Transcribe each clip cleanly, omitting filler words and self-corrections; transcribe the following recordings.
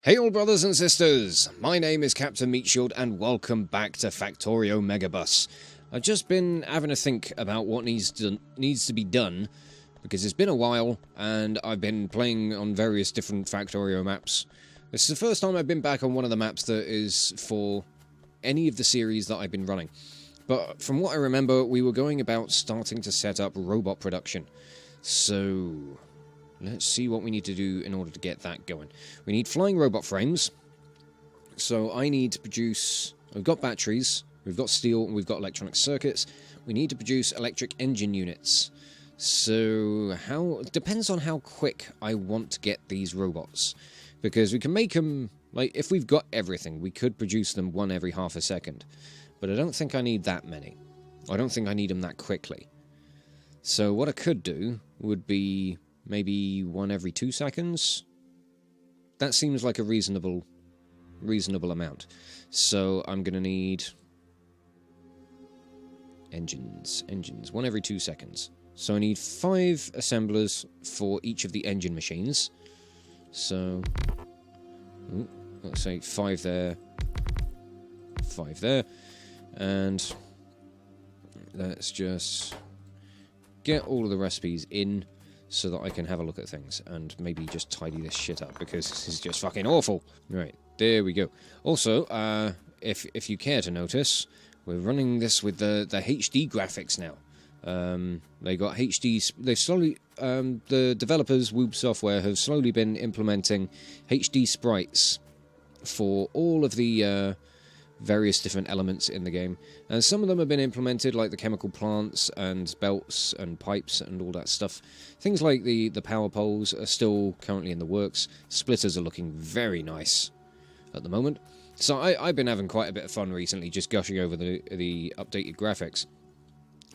Hey all brothers and sisters, my name is Captain Meatshield and welcome back to Factorio Megabus. I've just been having a think about what needs to be done, because it's been a while and I've been playing on various different Factorio maps. This is the first time I've been back on one of the maps that is for any of the series that I've been running. But from what I remember, we were going about starting to set up robot production. So let's see what we need to do in order to get that going. We need flying robot frames. So I need to produce... We've got batteries, we've got steel, and we've got electronic circuits. We need to produce electric engine units. So depends on how quick I want to get these robots. Because we can make them... Like, if we've got everything, we could produce them one every half a second. But I don't think I need that many. I don't think I need them that quickly. So what I could do would be... maybe one every 2 seconds? That seems like a reasonable amount. So I'm going to need engines, one every 2 seconds. So I need 5 assemblers for each of the engine machines. So let's say 5 there, 5 there, and let's just get all of the recipes in, so that I can have a look at things, and maybe just tidy this shit up, because this is just fucking awful. Right, there we go. Also, if you care to notice, we're running this with the HD graphics now. They got HD... They've slowly... the developers, Woob Software, have slowly been implementing HD sprites for all of the... various different elements in the game, and some of them have been implemented, like the chemical plants and belts and pipes and all that stuff. Things like the power poles are still currently in the works. Splitters are looking very nice at the moment. So I've been having quite a bit of fun recently, just gushing over the updated graphics,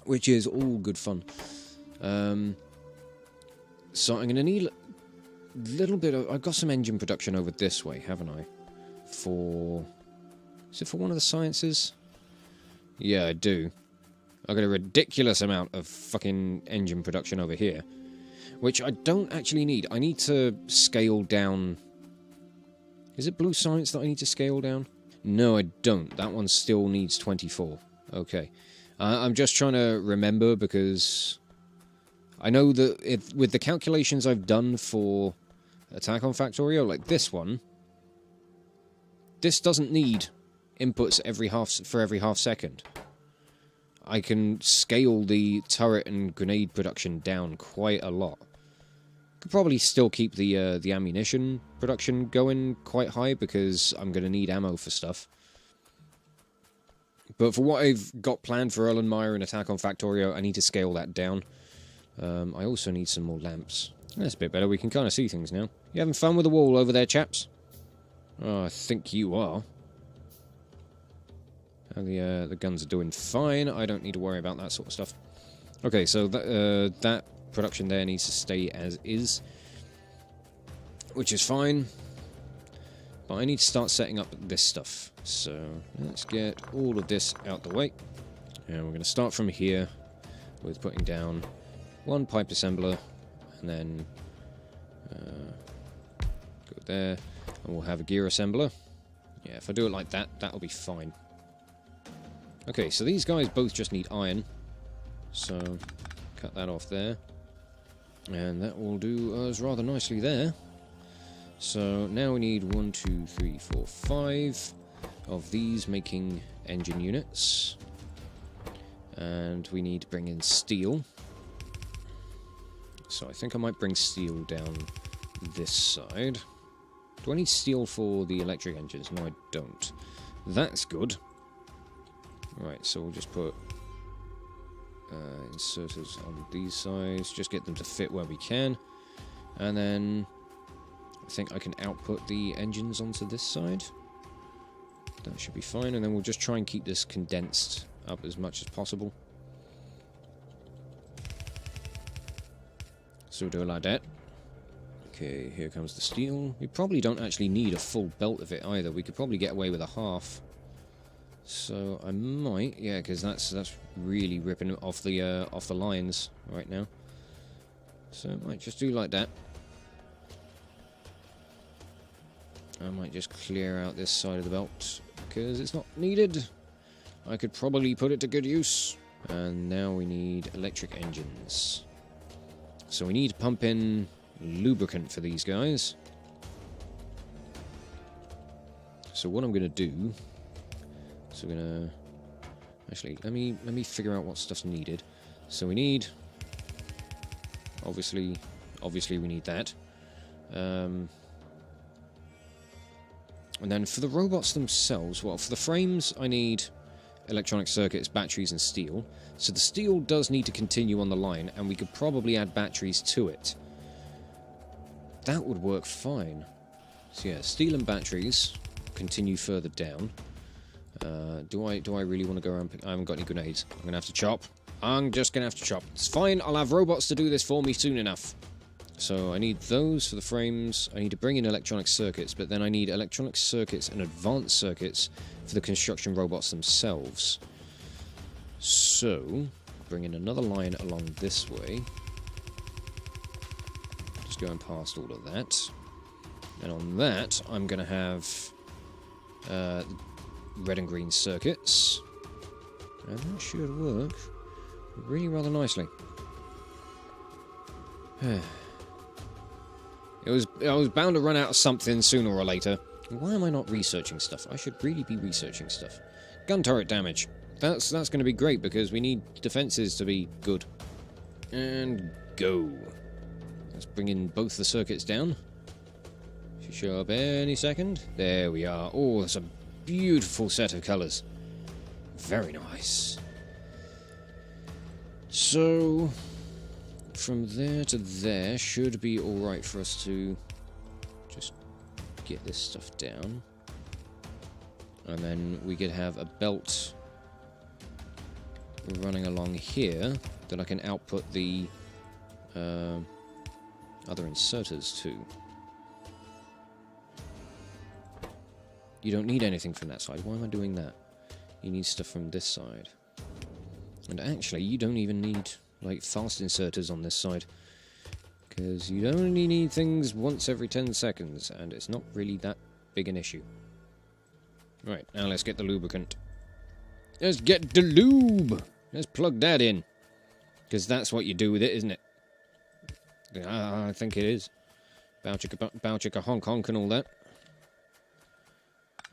which is all good fun. So I'm going to need a little bit of... I've got some engine production over this way, haven't I? For... Is it for one of the sciences? Yeah, I do. I've got a ridiculous amount of fucking engine production over here, which I don't actually need. I need to scale down... Is it blue science that I need to scale down? No, I don't. That one still needs 24. Okay. I'm just trying to remember, because I know that with the calculations I've done for Attack on Factorio, like this one, this doesn't need inputs for every half second. I can scale the turret and grenade production down quite a lot. Could probably still keep the ammunition production going quite high, because I'm going to need ammo for stuff. But for what I've got planned for Erlenmeyer and Attack on Factorio, I need to scale that down. I also need some more lamps. That's a bit better. We can kind of see things now. You having fun with the wall over there, chaps? Oh, I think you are. The guns are doing fine. I don't need to worry about that sort of stuff. Okay, so that production there needs to stay as is, which is fine. But I need to start setting up this stuff. So let's get all of this out the way. And we're going to start from here with putting down one pipe assembler, and then go there, and we'll have a gear assembler. Yeah, if I do it like that, that'll be fine. Okay, so these guys both just need iron, so cut that off there, and that will do us rather nicely there. So now we need 1, 2, 3, 4, 5 of these making engine units, and we need to bring in steel. So I think I might bring steel down this side. Do I need steel for the electric engines? No, I don't. That's good. Right, so we'll just put inserters on these sides, just get them to fit where we can, and then I think I can output the engines onto this side. That should be fine, and then we'll just try and keep this condensed up as much as possible. So we'll do it like that. Okay, here comes the steel. We probably don't actually need a full belt of it either. We could probably get away with a half. So I might, yeah, because that's really ripping off the lines right now. So I might just do like that. I might just clear out this side of the belt, because it's not needed. I could probably put it to good use. And now we need electric engines. So we need to pump in lubricant for these guys. So what I'm going to do... So we're going to... Actually, let me figure out what stuff's needed. So we need... Obviously we need that. And then for the robots themselves, well, for the frames, I need electronic circuits, batteries, and steel. So the steel does need to continue on the line, and we could probably add batteries to it. That would work fine. So yeah, steel and batteries continue further down. Do I really want to go around? I haven't got any grenades. I'm gonna have to chop. I'm just gonna have to chop. It's fine. I'll have robots to do this for me soon enough. So I need those for the frames. I need to bring in electronic circuits, but then I need electronic circuits and advanced circuits for the construction robots themselves. So, bring in another line along this way. Just going past all of that. And on that, I'm going to have red and green circuits. And that should work really rather nicely. I was bound to run out of something sooner or later. Why am I not researching stuff? I should really be researching stuff. Gun turret damage. That's going to be great because we need defenses to be good. And go. Let's bring in both the circuits down. Should show up any second. There we are. Oh, that's a beautiful set of colours. Very nice. So... from there to there should be alright for us to just get this stuff down. And then we could have a belt running along here that I can output the other inserters to. You don't need anything from that side. Why am I doing that? You need stuff from this side. And actually, you don't even need... like fast inserters on this side, because you only need things once every 10 seconds, and it's not really that big an issue. Right, now let's get the lubricant. Let's get the lube! Let's plug that in, because that's what you do with it, isn't it? I think it is. Bow chicka honk honk and all that.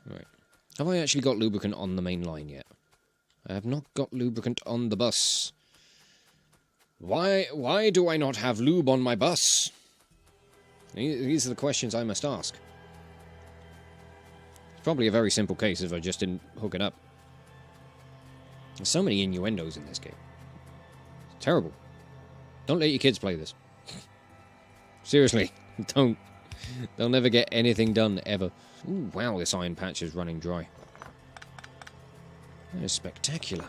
Right. Have I actually got lubricant on the main line yet? I have not got lubricant on the bus. Why do I not have lube on my bus? These are the questions I must ask. It's probably a very simple case if I just didn't hook it up. There's so many innuendos in this game. It's terrible. Don't let your kids play this. Seriously, don't. They'll never get anything done, ever. Ooh, wow, this iron patch is running dry. That is spectacular.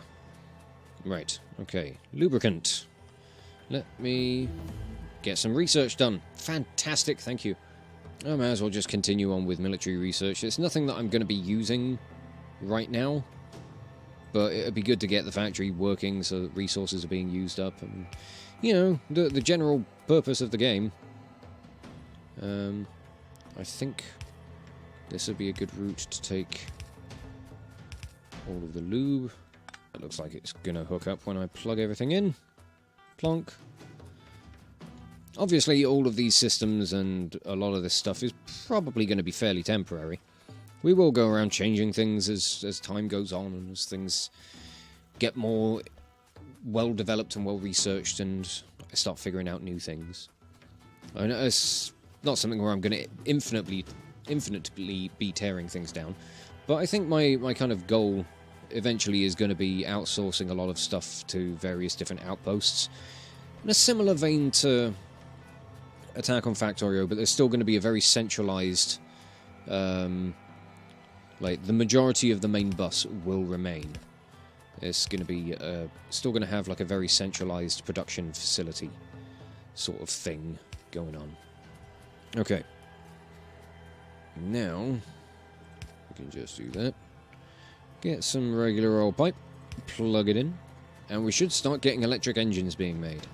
Right, okay. Lubricant. Let me get some research done. Fantastic, thank you. I may as well just continue on with military research. It's nothing that I'm going to be using right now, but it'd be good to get the factory working so that resources are being used up, and, you know, the general purpose of the game. I think this would be a good route to take all of the lube. It looks like it's going to hook up when I plug everything in. Plonk. Obviously, all of these systems and a lot of this stuff is probably going to be fairly temporary. We will go around changing things as time goes on and as things get more well-developed and well-researched and I start figuring out new things. I know it's not something where I'm going to infinitely be tearing things down, but I think my kind of goal eventually is going to be outsourcing a lot of stuff to various different outposts in a similar vein to Attack on Factorio, but there's still going to be a very centralized, like the majority of the main bus will remain. It's going to be still going to have like a very centralized production facility sort of thing going on. Okay. Now we can just do that. Get some regular old pipe, plug it in, and we should start getting electric engines being made.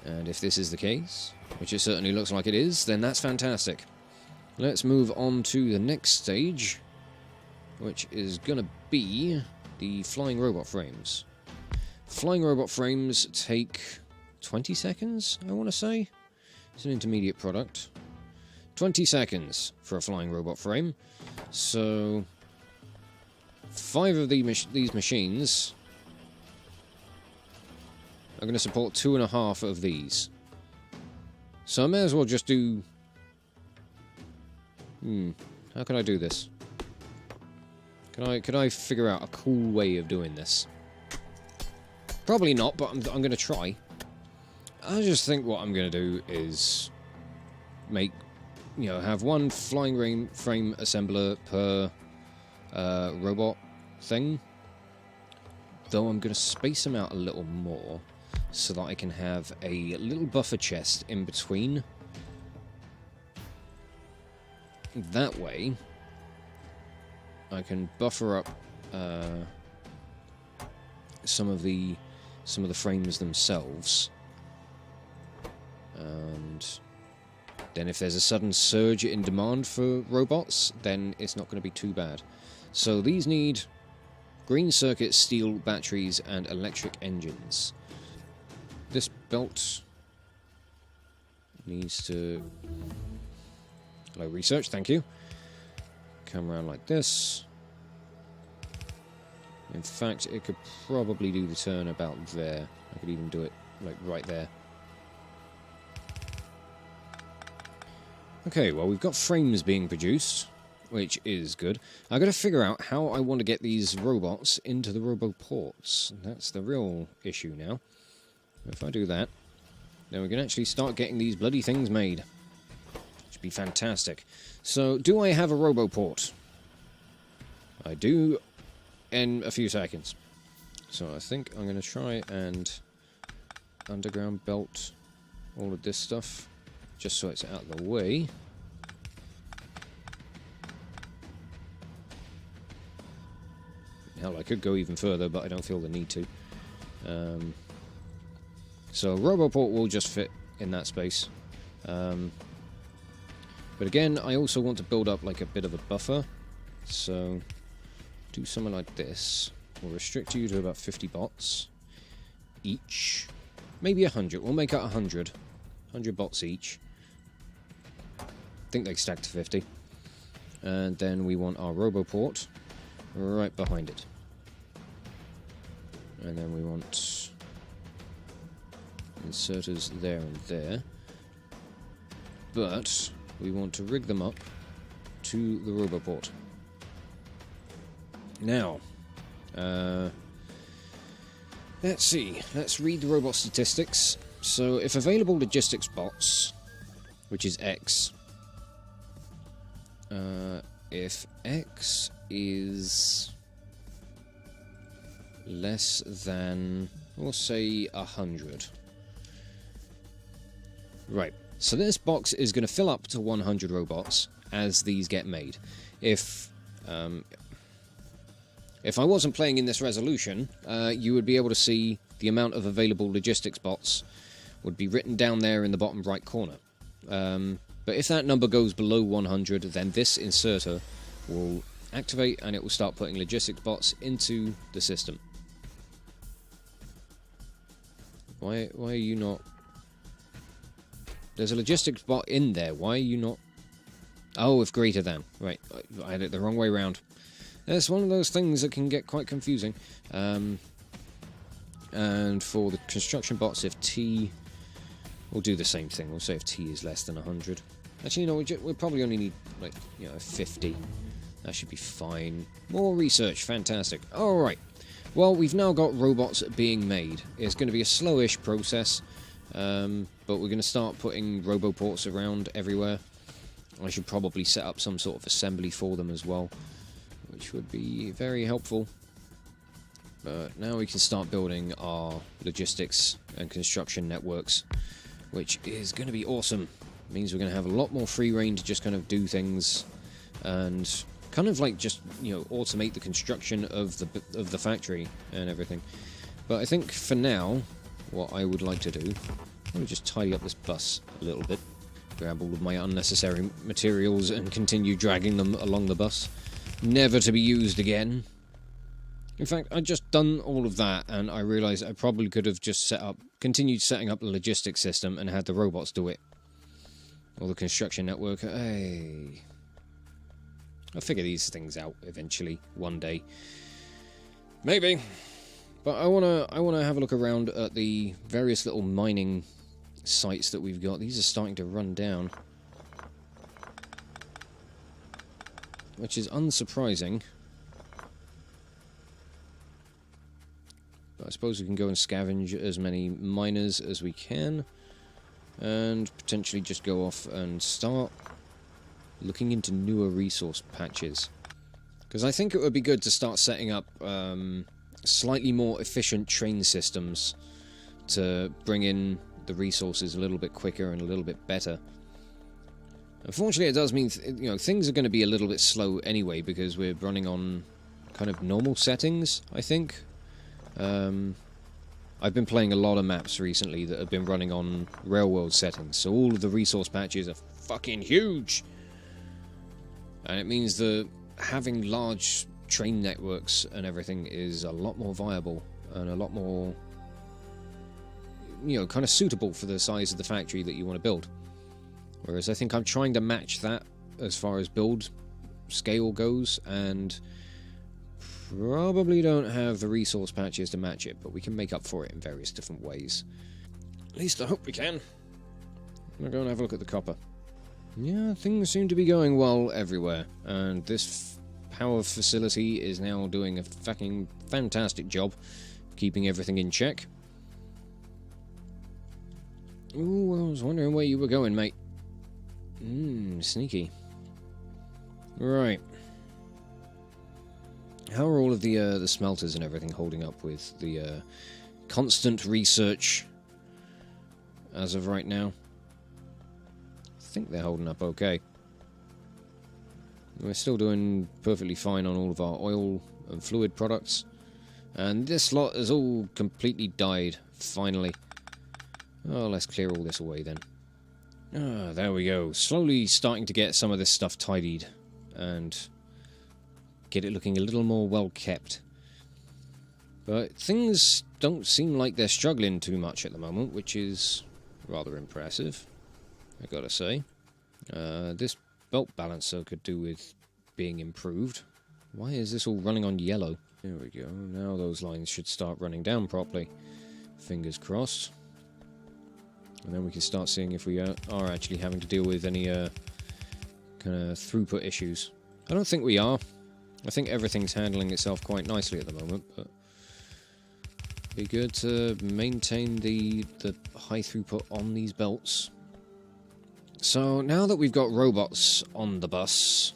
And if this is the case, which it certainly looks like it is, then that's fantastic. Let's move on to the next stage, which is going to be the flying robot frames. Flying robot frames take 20 seconds, I want to say. It's an intermediate product. 20 seconds for a flying robot frame. So 5 of these machines are going to support 2.5 of these. So I may as well just do... how can I do this? Could I figure out a cool way of doing this? Probably not, but I'm going to try. I just think what I'm going to do is make, have one flying frame assembler per robot thing. Though I'm going to space them out a little more so that I can have a little buffer chest in between. That way, I can buffer up some of the frames themselves, and then if there's a sudden surge in demand for robots, then it's not going to be too bad. So these need green circuit, steel batteries, and electric engines. This belt needs to... Hello, research, thank you. Come around like this. In fact, it could probably do the turn about there. I could even do it, like, right there. Okay, well, we've got frames being produced, which is good. I've got to figure out how I want to get these robots into the roboports. That's the real issue now. If I do that, then we can actually start getting these bloody things made. Which would be fantastic. So, do I have a roboport? I do, in a few seconds. So I think I'm going to try and underground belt all of this stuff, just so it's out of the way. Hell, I could go even further, but I don't feel the need to. So roboport will just fit in that space. But again, I also want to build up like a bit of a buffer. So do something like this. We'll restrict you to about 50 bots each. Maybe 100. We'll make it 100. 100 bots each. I think they stack to 50. And then we want our roboport right behind it. And then we want inserters there and there. But we want to rig them up to the roboport. Now, let's see. Let's read the robot statistics. So, if available logistics bots, which is X, if X is less than, we'll say 100. Right. So this box is going to fill up to 100 robots as these get made. If I wasn't playing in this resolution, you would be able to see the amount of available logistics bots would be written down there in the bottom right corner. But if that number goes below 100, then this inserter will activate and it will start putting logistics bots into the system. Why are you not... There's a logistics bot in there. Why are you not... Oh, if greater than. Right, I had it the wrong way round. It's one of those things that can get quite confusing. And for the construction bots, if T... We'll do the same thing. We'll say if T is less than 100. Actually, no, we'll probably only need, like, 50. That should be fine. More research. Fantastic. Alright. Well, we've now got robots being made. It's going to be a slowish process. But we're going to start putting roboports around everywhere. I should probably set up some sort of assembly for them as well, which would be very helpful. But now we can start building our logistics and construction networks, which is going to be awesome. It means we're going to have a lot more free reign to just kind of do things and kind of like just, automate the construction of the factory and everything. But I think for now, what I would like to do, let me just tidy up this bus a little bit. grab all of my unnecessary materials and continue dragging them along the bus, never to be used again. In fact, I'd just done all of that, and I realised I probably could have just continued setting up the logistics system and had the robots do it. Or the construction network. Hey, I'll figure these things out eventually, one day. Maybe. But I wanna have a look around at the various little mining sites that we've got. These are starting to run down, which is unsurprising. But I suppose we can go and scavenge as many miners as we can, and potentially just go off and start looking into newer resource patches. Because I think it would be good to start setting up slightly more efficient train systems to bring in the resources a little bit quicker and a little bit better. Unfortunately, it does mean things are going to be a little bit slow anyway, because we're running on kind of normal settings, I think. I've been playing a lot of maps recently that have been running on railworld settings, so all of the resource patches are fucking huge. And it means that having large train networks and everything is a lot more viable and a lot more, kind of suitable for the size of the factory that you want to build. Whereas I think I'm trying to match that as far as build scale goes, and probably don't have the resource patches to match it, but we can make up for it in various different ways. At least I hope we can. I'm gonna go and have a look at the copper. Yeah, things seem to be going well everywhere, and this power facility is now doing a fucking fantastic job keeping everything in check. Ooh, I was wondering where you were going, mate. Sneaky. Right. How are all of the smelters and everything holding up with the constant research as of right now? I think they're holding up okay. We're still doing perfectly fine on all of our oil and fluid products. And this lot has all completely died, finally. Oh, let's clear all this away then. Ah, there we go. Slowly starting to get some of this stuff tidied and get it looking a little more well kept. But things don't seem like they're struggling too much at the moment, which is rather impressive, I gotta say. This belt balancer could do with being improved. Why is this all running on yellow? There we go. Now those lines should start running down properly. Fingers crossed. And then we can start seeing if we are actually having to deal with any kind of throughput issues. I don't think we are. I think everything's handling itself quite nicely at the moment, but be good to maintain the high throughput on these belts. So now that we've got robots on the bus,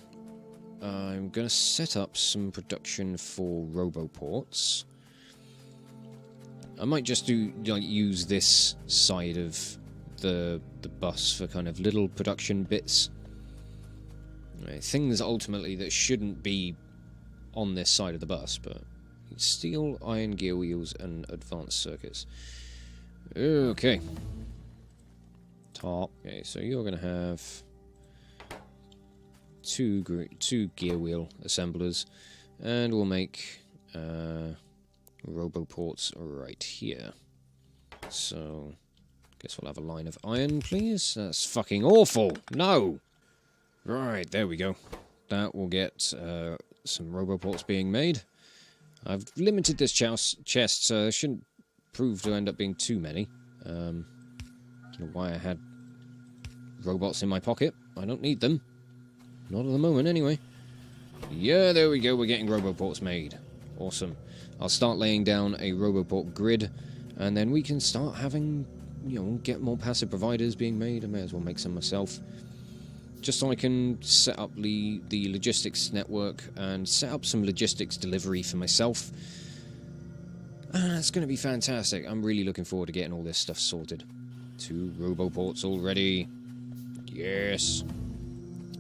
I'm going to set up some production for roboports. I might just use this side of the bus for kind of little production bits. Things ultimately that shouldn't be on this side of the bus, but steel, iron gear wheels, and advanced circuits. Okay. Top. Okay, so you're going to have two gear wheel assemblers, and we'll make roboports right here. So, guess we'll have a line of iron, please. That's fucking awful. No. Right, there we go. That will get some roboports being made. I've limited this chest, so there shouldn't prove to end up being too many. I don't know why I had robots in my pocket. I don't need them. Not at the moment, anyway. Yeah, there we go. We're getting roboports made. Awesome. I'll start laying down a roboport grid, and then we can start having, get more passive providers being made. I may as well make some myself. Just so I can set up the logistics network and set up some logistics delivery for myself. It's going to be fantastic. I'm really looking forward to getting all this stuff sorted. 2 roboports already. Yes.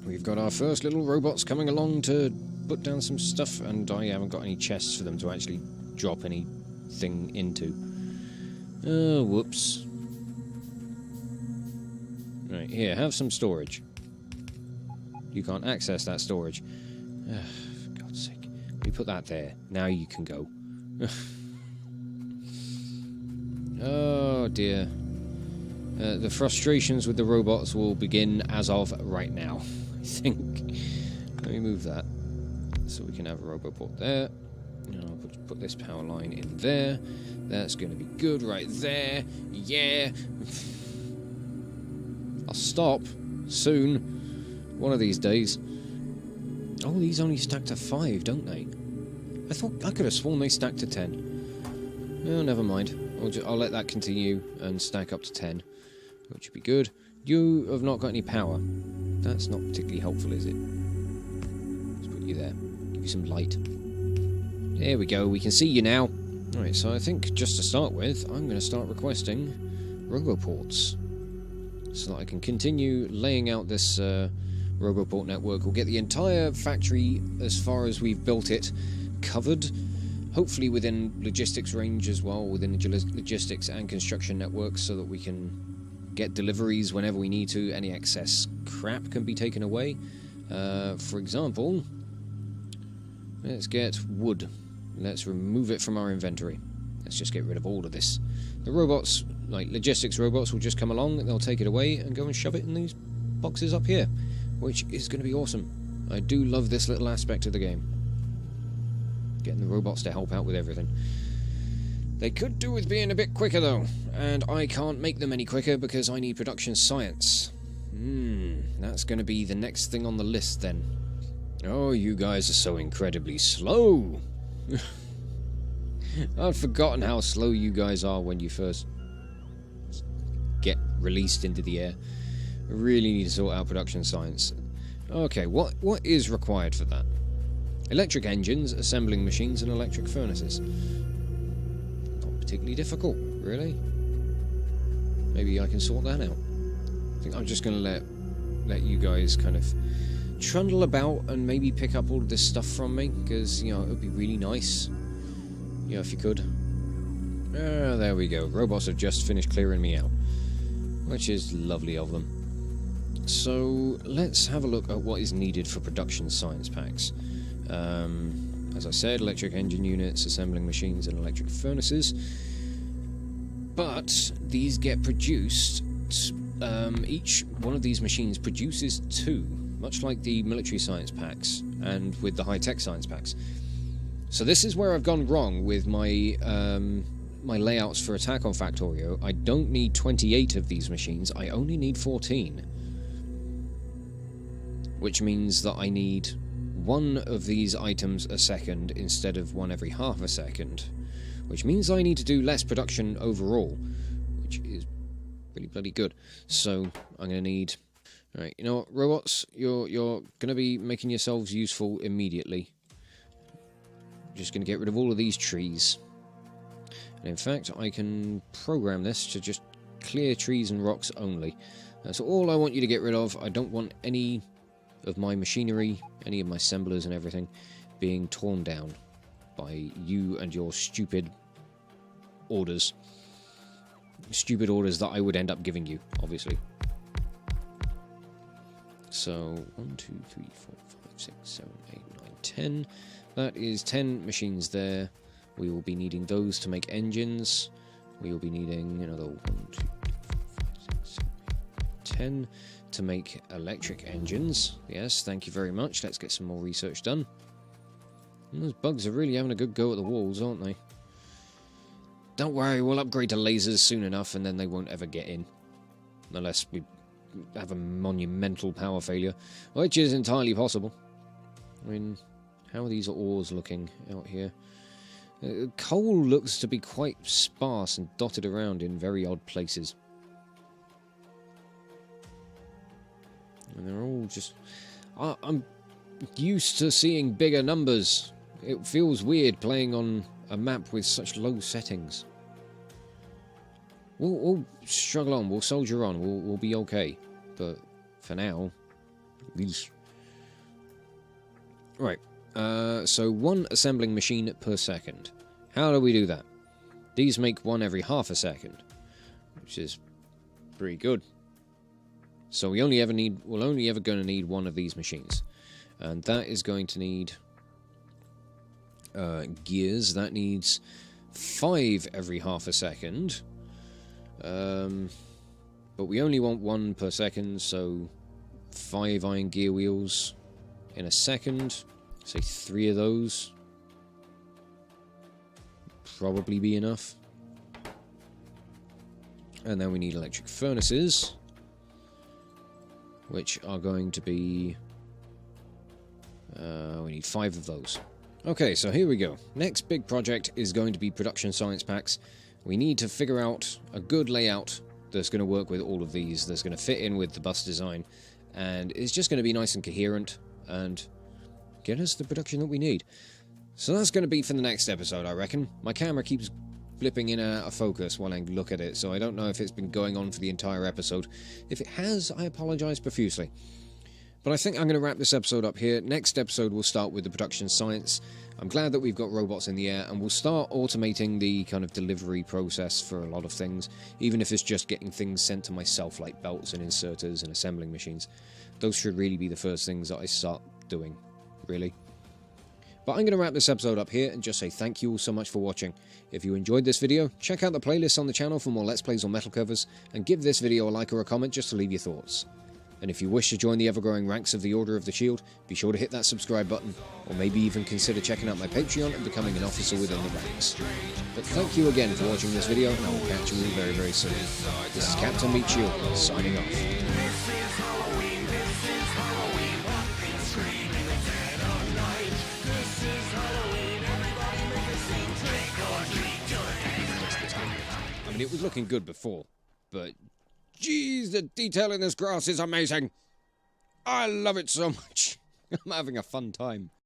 We've got our first little robots coming along to put down some stuff, and I haven't got any chests for them to actually drop anything into. Oh, whoops. Right, here, have some storage. You can't access that storage. For God's sake. We put that there. Now you can go. Oh, dear. The frustrations with the robots will begin as of right now, I think. Let me move that so we can have a roboport there. And I'll put this power line in there. That's going to be good right there. Yeah. I'll stop soon. One of these days. Oh, these only stack to 5, don't they? I could have sworn they stacked to 10. Oh, never mind. I'll let that continue and stack up to 10, which would be good. You have not got any power. That's not particularly helpful, is it? Let's put you there. Give you some light. There we go. We can see you now. Alright, so I think just to start with, I'm going to start requesting roboports so that I can continue laying out this roboport network. We'll get the entire factory, as far as we've built it, covered. Hopefully within logistics range as well, within logistics and construction networks, so that we can get deliveries whenever we need to. Any excess crap can be taken away. For example, let's get wood. Let's remove it from our inventory. Let's just get rid of all of this. The robots, like logistics robots, will just come along, they'll take it away and go and shove it in these boxes up here, which is going to be awesome. I do love this little aspect of the game. Getting the robots to help out with everything. They could do with being a bit quicker though, and I can't make them any quicker because I need production science. That's going to be the next thing on the list then. Oh, you guys are so incredibly slow. I'd forgotten how slow you guys are when you first get released into the air. I really need to sort out production science. Okay, what is required for that? Electric engines, assembling machines, and electric furnaces. Not particularly difficult, really. Maybe I can sort that out. I think I'm just going to let you guys kind of trundle about and maybe pick up all of this stuff from me, because, you know, it would be really nice, you know, if you could. There we go. Robots have just finished clearing me out, which is lovely of them. So let's have a look at what is needed for production science packs. As I said, electric engine units, assembling machines, and electric furnaces. But these get produced. Each one of these machines produces 2, much like the military science packs and with the high-tech science packs. So this is where I've gone wrong with my my layouts for attack on Factorio. I don't need 28 of these machines. I only need 14. Which means that I need 1 of these items a second instead of 1 every half a second, which means I need to do less production overall, which is really bloody good. So I'm going to need... Alright, you know what, robots, you're going to be making yourselves useful immediately. I'm just going to get rid of all of these trees. And in fact, I can program this to just clear trees and rocks only. That's all I want you to get rid of. I don't want any of my machinery, any of my assemblers and everything being torn down by you and your stupid orders. Stupid orders that I would end up giving you, obviously. So, 1, 2, 3, 4, 5, 6, 7, 8, 9, 10. That is 10 machines there. We will be needing those to make engines. We will be needing another 1, 2, 3, 4, 5, 6, 7, 8, 10 to make electric engines. Yes, thank you very much. Let's get some more research done. And those bugs are really having a good go at the walls, aren't they? Don't worry, we'll upgrade to lasers soon enough and then they won't ever get in. Unless we have a monumental power failure, which is entirely possible. I mean, how are these ores looking out here? Coal looks to be quite sparse and dotted around in very odd places. And they're all just... I'm used to seeing bigger numbers. It feels weird playing on a map with such low settings. We'll struggle on, we'll soldier on, we'll be okay. But for now... Eesh. Right, so 1 assembling machine per second. How do we do that? These make 1 every half a second, which is pretty good. So we're only ever going to need one of these machines. And that is going to need gears. That needs 5 every half a second. But we only want 1 per second, so 5 iron gear wheels in a second. Say 3 of those. Probably be enough. And then we need electric furnaces, which are going to be... we need 5 of those. Okay, so here we go. Next big project is going to be production science packs. We need to figure out a good layout that's going to work with all of these, that's going to fit in with the bus design, and it's just going to be nice and coherent, and get us the production that we need. So that's going to be for the next episode, I reckon. My camera keeps flipping in and out of focus while I look at it, so I don't know if it's been going on for the entire episode. If it has, I apologise profusely. But I think I'm going to wrap this episode up here. Next episode we'll start with the production science. I'm glad that we've got robots in the air, and we'll start automating the kind of delivery process for a lot of things, even if it's just getting things sent to myself, like belts and inserters and assembling machines. Those should really be the first things that I start doing, really. But I'm going to wrap this episode up here and just say thank you all so much for watching. If you enjoyed this video, check out the playlist on the channel for more Let's Plays on metal covers, and give this video a like or a comment just to leave your thoughts. And if you wish to join the ever-growing ranks of the Order of the Shield, be sure to hit that subscribe button, or maybe even consider checking out my Patreon and becoming an officer within the ranks. But thank you again for watching this video, and I will catch you all very, very soon. This is Captain Meat Shield, signing off. I mean, it was looking good before, but... Jeez, the detail in this grass is amazing. I love it so much. I'm having a fun time.